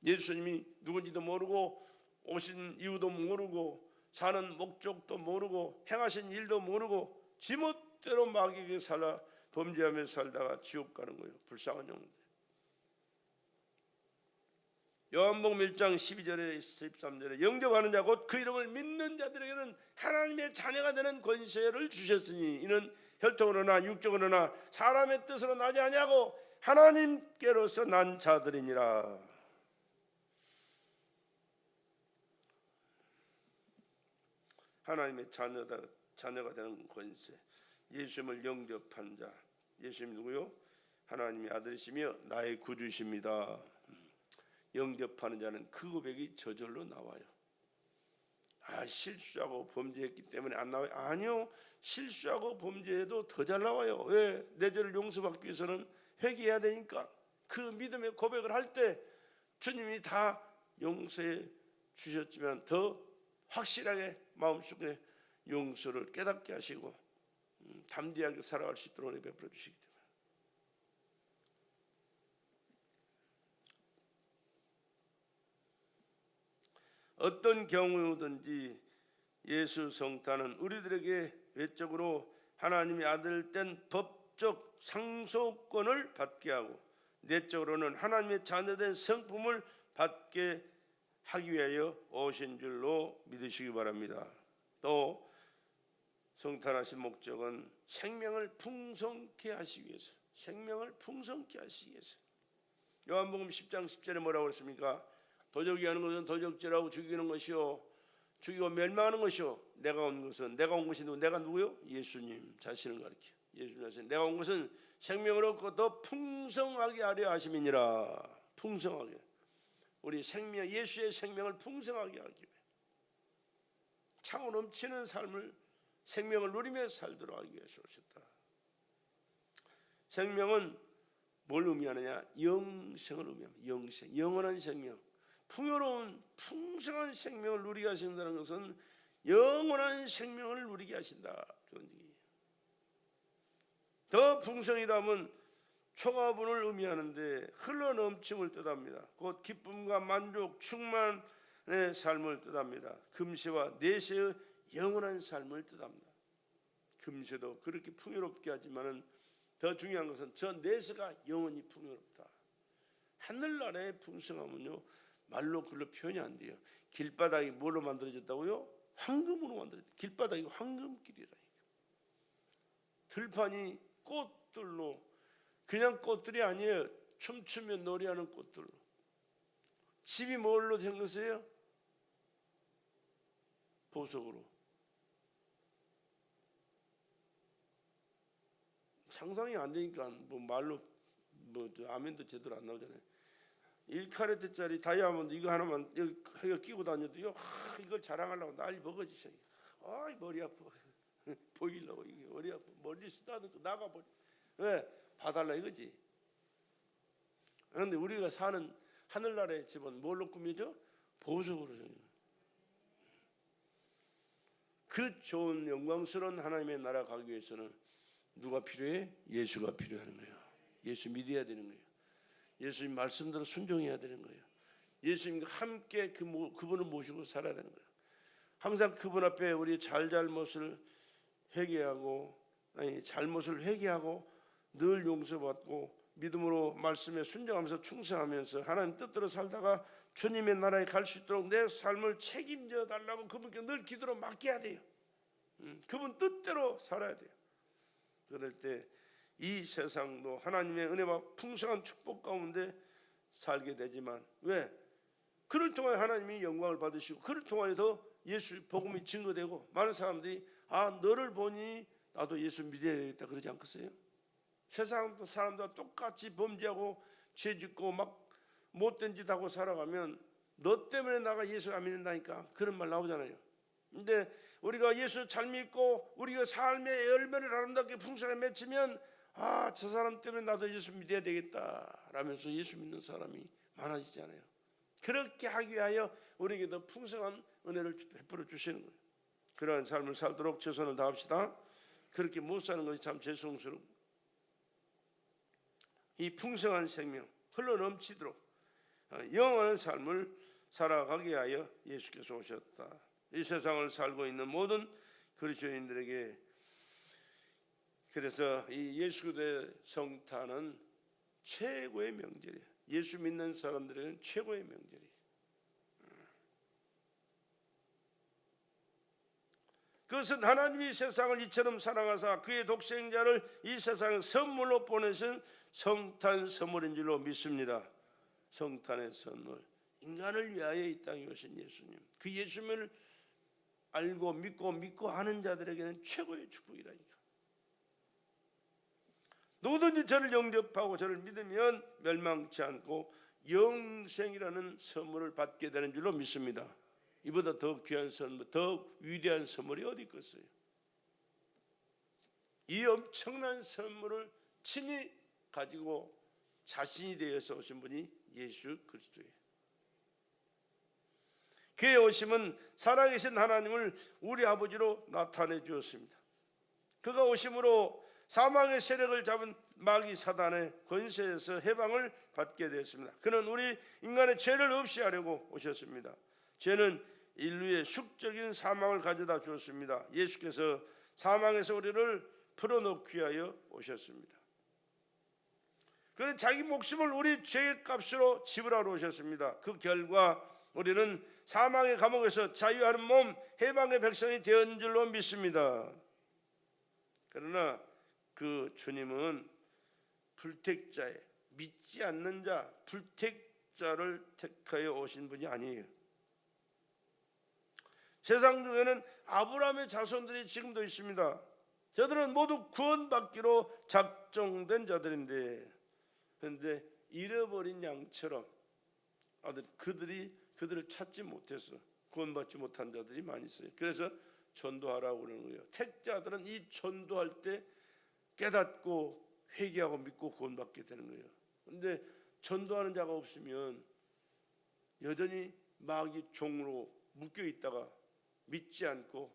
예수님이 누군지도 모르고 오신 이유도 모르고 사는 목적도 모르고 행하신 일도 모르고 지멋대로 마귀에게 살아 범죄하며 살다가 지옥 가는 거예요. 불쌍한 영혼들. 요한복음 1장 12절에 13절에 영접하는 자 곧 그 이름을 믿는 자들에게는 하나님의 자녀가 되는 권세를 주셨으니 이는 혈통으로나 육적으로나 사람의 뜻으로 나지 아니하고 하나님께로서 난 자들이니라. 하나님의 자녀가 되는 권세, 예수님을 영접한 자. 예수님 누구요? 하나님의 아들이시며 나의 구주이십니다. 영접하는 자는 그 고백이 저절로 나와요. 실수하고 범죄했기 때문에 안 나와요? 아니요, 실수하고 범죄해도 더 잘 나와요. 왜? 내 죄를 용서받기 위해서는 회개해야 되니까. 그 믿음의 고백을 할 때 주님이 다 용서해 주셨지만 더 확실하게 마음속에 용서를 깨닫게 하시고 담대하게 살아갈 수 있도록 베풀어 주시기 때문에. 어떤 경우든지 예수 성탄은 우리들에게 외적으로 하나님의 아들 된 법적 상속권을 받게 하고 내적으로는 하나님의 자녀된 성품을 받게 하기 위하여 오신 줄로 믿으시기 바랍니다. 또 성탄하신 목적은 생명을 풍성케 하시기 위해서, 생명을 풍성케 하시기 위해서. 요한복음 10장 10절에 뭐라고 그랬습니까? 도적이 하는 것은 도적질하고 죽이는 것이요, 죽이고 멸망하는 것이요, 내가 온 것이 누구? 내가 누구요? 예수님 자신을 가리켜. 예수님 자신. 내가 온 것은 생명을 얻고 더 풍성하게 하려 하심이니라. 풍성하게. 우리 생명, 예수의 생명을 풍성하게 하기 위해, 차고 넘치는 삶을, 생명을 누리며 살도록 하기 위해서 오셨다. 생명은 뭘 의미하느냐? 영생을 의미합니다. 영생, 영원한 생명, 풍요로운 풍성한 생명을 누리게 하신다는 것은 영원한 생명을 누리게 하신다, 그런 얘기예요. 더 풍성이라면 초가분을 의미하는데 흘러넘침을 뜻합니다. 곧 기쁨과 만족, 충만의 삶을 뜻합니다. 금세와 내세의 영원한 삶을 뜻합니다. 금세도 그렇게 풍요롭게 하지만은 더 중요한 것은 저 내세가 영원히 풍요롭다. 하늘나라의 풍성함은요, 말로 글로 표현이 안 돼요. 길바닥이 뭘로 만들어졌다고요? 황금으로 만들어졌다. 길바닥이 황금길이라니까. 들판이 꽃들로, 그냥 꽃들이 아니에요. 춤추며 노래하는 꽃들로. 집이 뭘로 생겼어요? 보석으로. 상상이 안 되니까 뭐 말로 뭐 아멘도 제대로 안 나오잖아요. 1카레트짜리 다이아몬드 이거 하나만 여기 끼고 다녀도요, 이걸 자랑하려고 난리 버거지셔. 머리 아파. 보이려고 이게 머리 아파. 머리 쓰다듬고 나가버려. 왜? 봐달라 이거지. 그런데 우리가 사는 하늘나라의 집은 뭘로 꾸며져? 보석으로 생겨. 그 좋은 영광스러운 하나님의 나라 가기 위해서는 누가 필요해? 예수가 필요한 거예요. 예수 믿어야 되는 거예요. 예수님 말씀대로 순종해야 되는 거예요. 예수님과 함께 그분을 모시고 살아야 되는 거예요. 항상 그분 앞에 우리 잘못을 회개하고, 잘못을 회개하고 늘 용서받고 믿음으로 말씀에 순종하면서 충성하면서 하나님 뜻대로 살다가 주님의 나라에 갈 수 있도록 내 삶을 책임져 달라고 그분께 늘 기도로 맡겨야 돼요. 그분 뜻대로 살아야 돼요. 그럴 때 이 세상도 하나님의 은혜와 풍성한 축복 가운데 살게 되지만, 왜? 그를 통하여 하나님이 영광을 받으시고 그를 통하여 더 예수 복음이 증거되고 많은 사람들이 너를 보니 나도 예수 믿어야 되겠다 그러지 않겠어요? 세상 사람들과 똑같이 범죄하고 죄짓고 막 못된 짓 하고 살아가면 너 때문에 나가 예수 안 믿는다니까 그런 말 나오잖아요. 근데 우리가 예수 잘 믿고 우리가 삶의 열매를 아름답게 풍성하게 맺히면 저 사람 때문에 나도 예수 믿어야 되겠다 라면서 예수 믿는 사람이 많아지잖아요. 그렇게 하기 위하여 우리에게 더 풍성한 은혜를 베풀어 주시는 거예요. 그러한 삶을 살도록 최선을 다합시다. 그렇게 못 사는 것이 참 죄송스럽고, 이 풍성한 생명 흘러넘치도록 영원한 삶을 살아가게 하여 예수께서 오셨다. 이 세상을 살고 있는 모든 그리스도인들에게, 그래서 이 예수의 성탄은 최고의 명절이에요. 예수 믿는 사람들에게는 최고의 명절이에요. 그것은 하나님이 세상을 이처럼 사랑하사 그의 독생자를 이 세상에 선물로 보내신 성탄 선물인 줄로 믿습니다. 성탄의 선물, 인간을 위하여 이 땅에 오신 예수님, 그 예수님을 알고 믿고 아는 자들에게는 최고의 축복이라니까. 누구든지 저를 영접하고 저를 믿으면 멸망치 않고 영생이라는 선물을 받게 되는 줄로 믿습니다. 이보다 더 귀한 선물, 더 위대한 선물이 어디 있겠어요? 이 엄청난 선물을 친히 가지고 자신이 되어서 오신 분이 예수 그리스도예요. 그의 오심은 살아계신 하나님을 우리 아버지로 나타내 주었습니다. 그가 오심으로 사망의 세력을 잡은 마귀 사단의 권세에서 해방을 받게 되었습니다. 그는 우리 인간의 죄를 없이 하려고 오셨습니다. 죄는 인류의 숙적인 사망을 가져다 주었습니다. 예수께서 사망에서 우리를 풀어놓기 위하여 오셨습니다. 그는 자기 목숨을 우리 죄의 값으로 지불하러 오셨습니다. 그 결과 우리는 사망의 감옥에서 자유하는 몸, 해방의 백성이 되었는 줄로 믿습니다. 그러나 그 주님은 불택자에, 믿지 않는 자, 불택자를 택하여 오신 분이 아니에요. 세상 중에는 아브라함의 자손들이 지금도 있습니다. 저들은 모두 구원받기로 작정된 자들인데, 그런데 잃어버린 양처럼 그들을 찾지 못해서 구원받지 못한 자들이 많이 있어요. 그래서 전도하라고 그러는 거예요. 택자들은 이 전도할 때 깨닫고 회개하고 믿고 구원받게 되는 거예요. 그런데 전도하는 자가 없으면 여전히 마귀 종으로 묶여 있다가 믿지 않고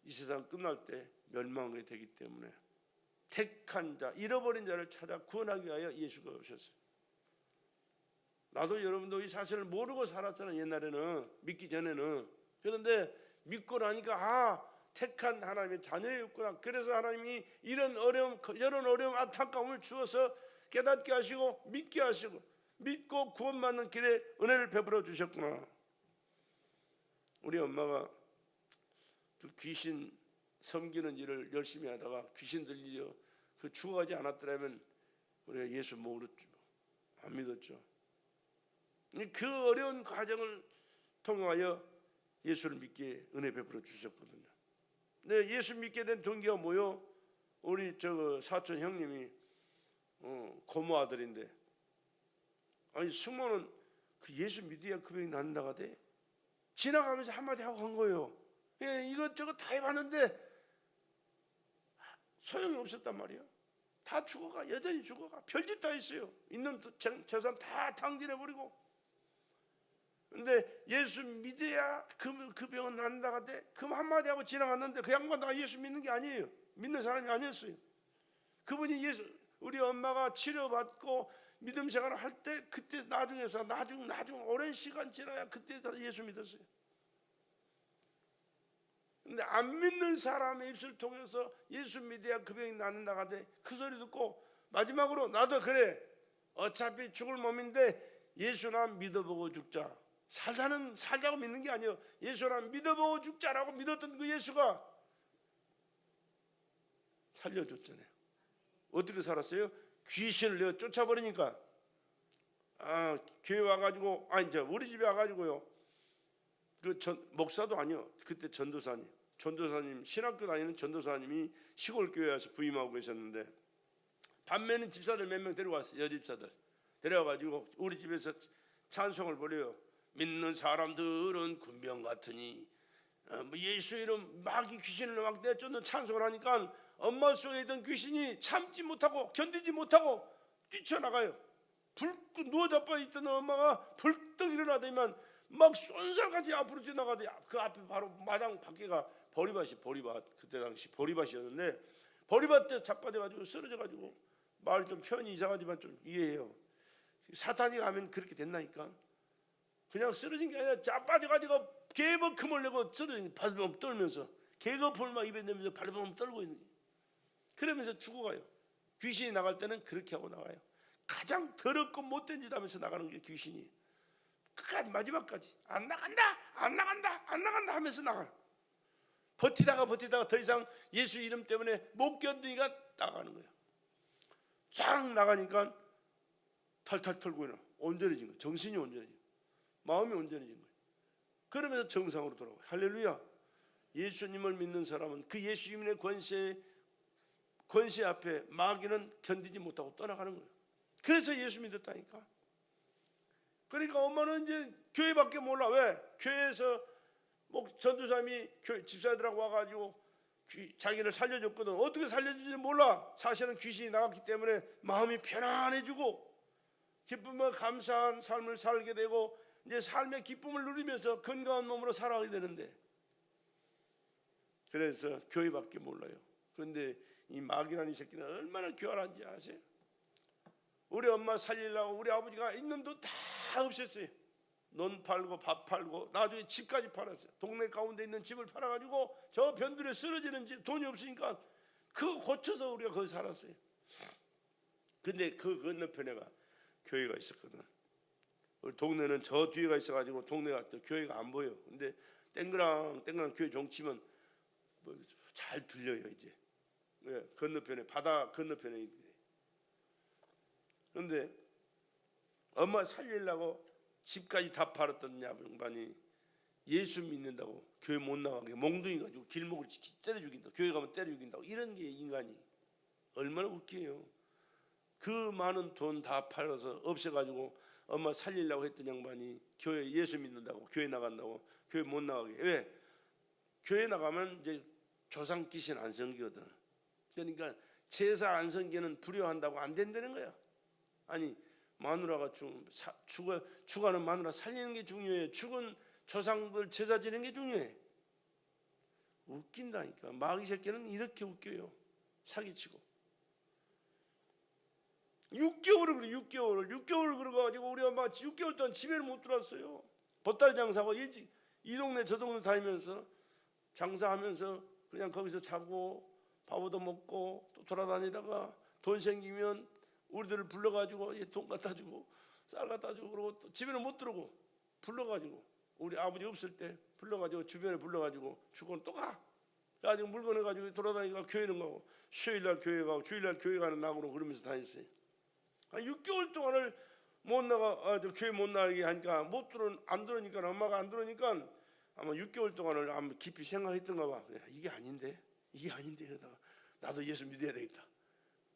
이 세상 끝날 때 멸망하게 되기 때문에 택한 자, 잃어버린 자를 찾아 구원하기 위하여 예수가 오셨어요. 나도 여러분도 이 사실을 모르고 살았잖아요. 옛날에는, 믿기 전에는. 그런데 믿고 나니까 택한 하나님의 자녀였구나. 그래서 하나님이 이런 어려움, 안타까움을 주어서 깨닫게 하시고 믿게 하시고 믿고 구원받는 길에 은혜를 베풀어 주셨구나. 우리 엄마가 그 귀신 섬기는 일을 열심히 하다가 귀신 들리려 그 죽어가지 않았더라면 우리가 예수 모르죠. 안 믿었죠. 그 어려운 과정을 통하여 예수를 믿게 은혜 베풀어 주셨거든요. 근데 예수 믿게 된 동기가 뭐요? 우리 사촌 형님이 고모 아들인데, 아니 승모는 그 예수 믿어야 그 병이 낫는다가 돼. 지나가면서 한마디 하고 간 거예요. 이것저것 다 해봤는데 소용이 없었단 말이야. 다 죽어가, 여전히 죽어가. 별짓 다 했어요. 있는 재산 다 탕진해버리고. 근데 예수 믿어야 그 병은 낫는다가 돼. 그 한마디 하고 지나갔는데 그 양반 다 예수 믿는 게 아니에요. 믿는 사람이 아니었어요. 그분이 우리 엄마가 치료받고 믿음 생활을 할 때 그때 나중 오랜 시간 지나야 그때 다 예수 믿었어요. 근데 안 믿는 사람의 입술을 통해서 예수 믿어야 그 병이 낫는다가 돼. 그 소리 듣고 마지막으로 나도 그래. 어차피 죽을 몸인데 예수나 믿어보고 죽자. 살자고 믿는 게 아니에요. 예수나 믿어보고 죽자라고 믿었던 그 예수가 살려줬잖아요. 어떻게 살았어요? 귀신을 내어 쫓아버리니까 교회 와가지고 우리 집에 와가지고요. 목사도 아니요. 그때 전도사님 신학교 다니는 전도사님이 시골 교회 와서 부임하고 계셨는데 반면에 집사들 몇 명 데려왔어요. 여집사들 데려와가지고 우리 집에서 찬송을 벌여요. 믿는 사람들은 군병 같으니 예수 이름 마귀 귀신을 막 내쫓는 찬송을 하니까 엄마 속에 있던 귀신이 참지 못하고 견디지 못하고 뛰쳐나가요. 누워 자빠 있던 엄마가 벌떡 일어나더니만 막 쏜살같이 앞으로 뛰어나가더니 그 앞에 바로 마당 밖에가 보리밭 그때 당시 보리밭이었는데 보리밭에 자빠져가지고 쓰러져가지고 말 좀 표현이 이상하지만 좀 이해해요. 사탄이 가면 그렇게 된다니까. 그냥 쓰러진 게 아니라 자빠져가지고 개버금을 내고 쓰러진 발버둥 떨면서 개거품을 막 입에 내면서 발버둥 떨고 있는 거예요. 그러면서 죽어가요. 귀신이 나갈 때는 그렇게 하고 나가요. 가장 더럽고 못된 짓 하면서 나가는 게 귀신이. 끝까지 마지막까지 안 나간다 하면서 나가요. 버티다가 더 이상 예수 이름 때문에 못 견디니까 나가는 거예요. 쫙 나가니까 탈탈 털고 온전해진 거예요. 정신이 온전해진 거예요. 마음이 온전해진 거예요. 그러면서 정상으로 돌아와요. 할렐루야. 예수님을 믿는 사람은 그 예수님의 권세 앞에 마귀는 견디지 못하고 떠나가는 거예요. 그래서 예수 믿었다니까. 그러니까 엄마는 이제 교회밖에 몰라. 왜? 교회에서 전도사님이 집사들하고 와가지고 자기를 살려줬거든. 어떻게 살려준지 몰라. 사실은 귀신이 나갔기 때문에 마음이 편안해지고 기쁨과 감사한 삶을 살게 되고 이제 삶의 기쁨을 누리면서 건강한 몸으로 살아가게 되는데, 그래서 교회밖에 몰라요. 그런데 이 마귀라는 이 새끼는 얼마나 교활한지 아세요? 우리 엄마 살리려고 우리 아버지가 있는 돈 다 없앴어요. 논 팔고 밥 팔고 나중에 집까지 팔았어요. 동네 가운데 있는 집을 팔아가지고 저 변두리에 쓰러지는 집 돈이 없으니까 그거 고쳐서 우리가 거기 살았어요. 근데 그 건너편에가 교회가 있었거든. 우리 동네는 저 뒤에가 있어가지고 동네가 또 교회가 안 보여. 근데 땡그랑 교회 종치면 뭐 잘 들려요 이제. 예, 건너편에 바다 건너편에 있는데. 그런데 엄마 살리려고 집까지 다 팔았던 양반이 예수 믿는다고 교회 못 나가게 몽둥이 가지고 길목을 때려 죽인다. 교회 가면 때려 죽인다고. 이런 게 인간이 얼마나 웃겨요. 그 많은 돈 다 팔아서 없애가지고 엄마 살리려고 했던 양반이 교회 예수 믿는다고 교회 나간다고 교회 못 나가게. 왜? 교회 나가면 이제 조상 귀신 안 섬기거든. 그러니까 제사 안 섬기는 불효한다고 안 된다는 거야. 아니 마누라가 죽어가는 마누라 살리는 게 중요해. 죽은 조상들 제사 지는 게 중요해. 웃긴다니까. 마귀 새끼는 이렇게 웃겨요. 사기치고 6개월을 그래. 6개월 그래가지고 우리 엄마가 6개월 동안 집에를 못 들어왔어요. 보따리 장사하고 이 동네 저 동네 다니면서 장사하면서 그냥 거기서 자고 밥 얻어 먹고 또 돌아다니다가 돈 생기면 우리들을 불러가지고 돈 갖다 주고 쌀 갖다 주고 그러고 또 집에는 못 들어오고 불러가지고 우리 아버지 없을 때 불러가지고 주변에 불러가지고 주고는 또 가. 가지고 물건 해가지고 돌아다니니까 교회는 가고 수요일날 교회 가고 주일날 교회 가는 낙으로 그러면서 다녔어요. 6개월 동안을 못 나가 교회 못 나가게 하니까 안 들으니까 엄마가 안 들으니까 아마 6개월 동안을 아마 깊이 생각했던가 봐. 이게 아닌데 그러다가 나도 예수 믿어야 되겠다.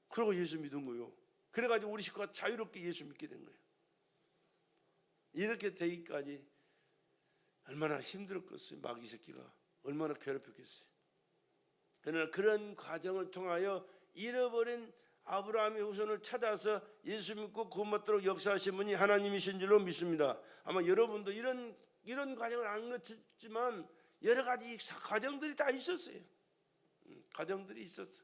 그러고 예수 믿은 거요. 그래가지고 우리 식구가 자유롭게 예수 믿게 된 거예요. 이렇게 되기까지 얼마나 힘들었겠어요. 마귀 새끼가 얼마나 괴롭혔겠어요. 그러나 그런 과정을 통하여 잃어버린 아브라함의 후손을 찾아서 예수 믿고 구원받도록 역사하신 분이 하나님이신 줄로 믿습니다. 아마 여러분도 이런 과정을 안 거쳤지만 여러 가지 과정들이 다 있었어요. 과정들이 있었어.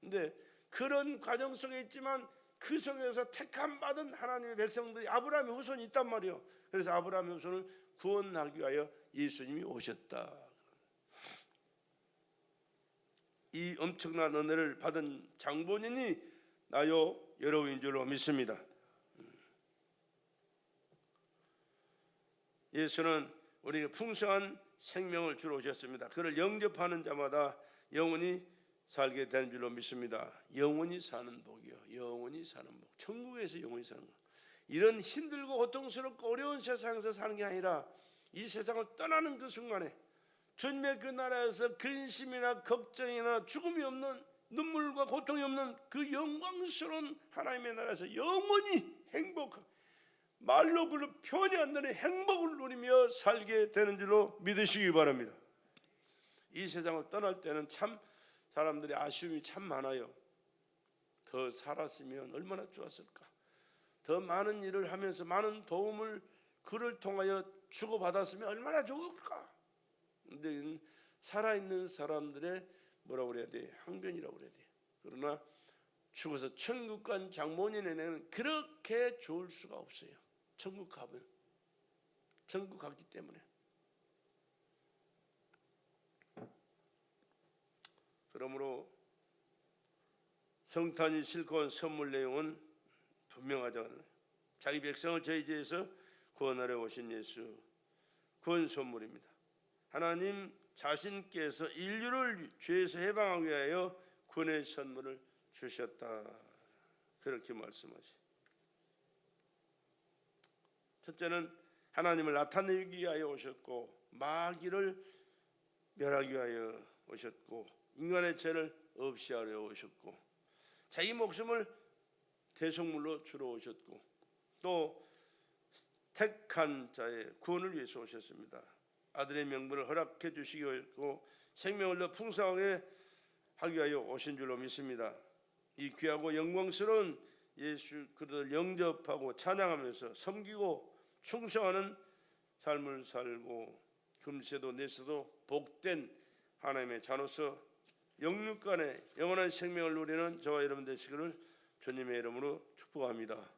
근데 그런 과정 속에 있지만 그 속에서 택함 받은 하나님의 백성들이 아브라함의 후손이 있단 말이에요. 그래서 아브라함의 후손을 구원하기 위하여 예수님이 오셨다. 이 엄청난 은혜를 받은 장본인이 나요 여러분인 줄로 믿습니다. 예수는 우리에게 풍성한 생명을 주러 오셨습니다. 그를 영접하는 자마다 영원히 살게 되는 줄로 믿습니다. 영원히 사는 복이요. 영원히 사는 복. 천국에서 영원히 사는 복. 이런 힘들고 고통스럽고 어려운 세상에서 사는 게 아니라 이 세상을 떠나는 그 순간에 주님의 그 나라에서 근심이나 걱정이나 죽음이 없는 눈물과 고통이 없는 그 영광스러운 하나님의 나라에서 영원히 행복한 말로 그로 표현이 안 되는 행복을 누리며 살게 되는 줄로 믿으시기 바랍니다. 이 세상을 떠날 때는 참 사람들이 아쉬움이 참 많아요. 더 살았으면 얼마나 좋았을까. 더 많은 일을 하면서 많은 도움을 그를 통하여 주고받았으면 얼마나 좋을까. 근데 살아있는 사람들의 뭐라고 그래야 돼? 항변이라고 그래야 돼. 그러나 죽어서 천국 간 장본인에게는 그렇게 좋을 수가 없어요. 천국 가면 천국 갔기 때문에. 그러므로 성탄이 싣고 온 선물 내용은 분명하잖아요. 자기 백성을 저희 죄에서 구원하려 오신 예수, 구원 선물입니다. 하나님 자신께서 인류를 죄에서 해방하기 위하여 구원의 선물을 주셨다. 그렇게 말씀하시. 첫째는 하나님을 나타내기 위하여 오셨고 마귀를 멸하기 위하여 오셨고 인간의 죄를 없이 하려 오셨고 자기 목숨을 대속물로 주러 오셨고 또 택한 자의 구원을 위해서 오셨습니다. 아들의 명분을 허락해 주시기 위하였고 생명을 더 풍성하게 하기 위하여 오신 줄로 믿습니다. 이 귀하고 영광스러운 예수 그를 영접하고 찬양하면서 섬기고 충성하는 삶을 살고 금세도 내세도 복된 하나님의 자녀로서 영육간의 영원한 생명을 누리는 저와 여러분 되시기를 주님의 이름으로 축복합니다.